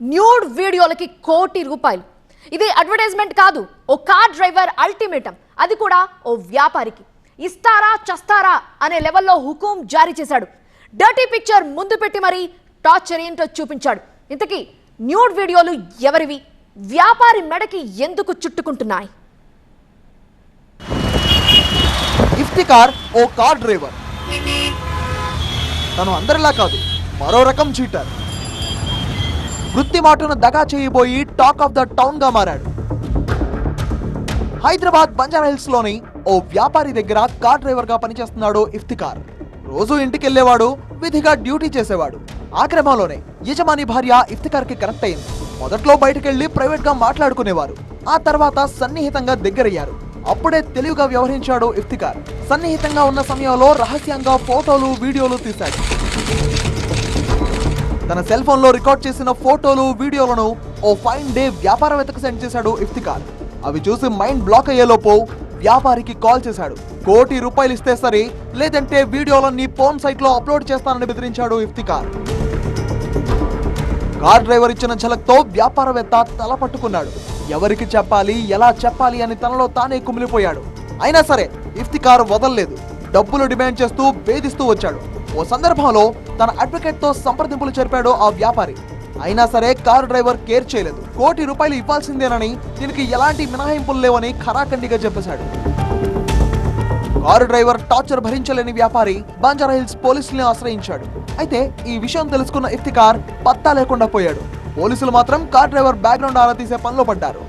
Nude వీడియోలకి ₹1,00,00,000. ఇది advertisement కాదు, ఓ car driver ultimatum. అది కూడా ఓ వ్యాపారికి. ఇస్తారా చస్తారా అనే లెవెల్లో హుకుం జారీ చేశాడు. డర్టీ పిక్చర్ ముందు పెట్టి మరీ టార్చర్ ఏంటో చూపించాడు. ఇంతకీ న్యూడ్ వీడియోలు ఎవరివి? వ్యాపారి మెడకి ఎందుకు చుట్టుకుంటున్నాయి? ఇఫ్తికార్ ఓ కార్ డ్రైవర్. తను అందరిలా కాదు, మరో రకం చీటర్. వృత్తి మాటను దగా చేయబోయి టాక్ ఆఫ్ ద టౌన్ గా మారాడు. హైదరాబాద్ బంజారాహిల్స్ లోని ఓ వ్యాపారి దగ్గర కార్ డ్రైవర్ గా పనిచేస్తున్నాడు ఇఫ్తికార్. రోజు ఇంటికెళ్లేవాడు, విధిగా డ్యూటీ చేసేవాడు. ఆ క్రమంలోనే యజమాని భార్య ఇఫ్తికార్ కి కనెక్ట్ అయింది. మొదట్లో బయటకెళ్లి ప్రైవేట్ గా మాట్లాడుకునేవారు. ఆ తర్వాత సన్నిహితంగా దగ్గరయ్యారు. అప్పుడే తెలివిగా వ్యవహరించాడు ఇఫ్తికార్. సన్నిహితంగా ఉన్న సమయంలో రహస్యంగా ఫోటోలు, వీడియోలు తీశాడు. తన సెల్ ఫోన్ లో రికార్డ్ చేసిన ఫోటోలు, వీడియోలను ఓ ఫైన్ డే వ్యాపారవేత్తకు సెండ్ చేశాడు ఇఫ్తికార్. అవి చూసి మైండ్ బ్లాక్ అయ్యేలోపు వ్యాపారికి కాల్ చేశాడు. ₹1,00,00,000 ఇస్తే సరే, లేదంటే వీడియోలన్నీ ఫోన్ సైట్ లో అప్లోడ్ చేస్తానని బెదిరించాడు ఇఫ్తికార్. కార్ డ్రైవర్ ఇచ్చిన ఝలక్తో వ్యాపారవేత్త తల పట్టుకున్నాడు. ఎవరికి చెప్పాలి, ఎలా చెప్పాలి అని తనలో తానే కుమిలిపోయాడు. అయినా సరే ఇఫ్తికార్ వదల్లేదు. డబ్బులు డిమాండ్ చేస్తూ వేధిస్తూ వచ్చాడు. ఓ సందర్భంలో తన అడ్వకేట్ తో సంప్రదింపులు జరిపాడు ఆ వ్యాపారి. అయినా సరే కారు డ్రైవర్ కేర్ చేయలేదు. ₹1,00,00,000 ఇవ్వాల్సిందేనని, దీనికి ఎలాంటి మినహాయింపులు లేవని ఖరాఖండిగా చెప్పేశాడు. కారు డ్రైవర్ టార్చర్ భరించలేని వ్యాపారి బంజారాహిల్స్ పోలీసుల్ని ఆశ్రయించాడు. అయితే ఈ విషయం తెలుసుకున్న ఇఫ్తికార్ పత్తా లేకుండా పోయాడు. పోలీసులు మాత్రం కార్ డ్రైవర్ బ్యాక్గ్రౌండ్ ఆరా తీసే పనిలో పడ్డారు.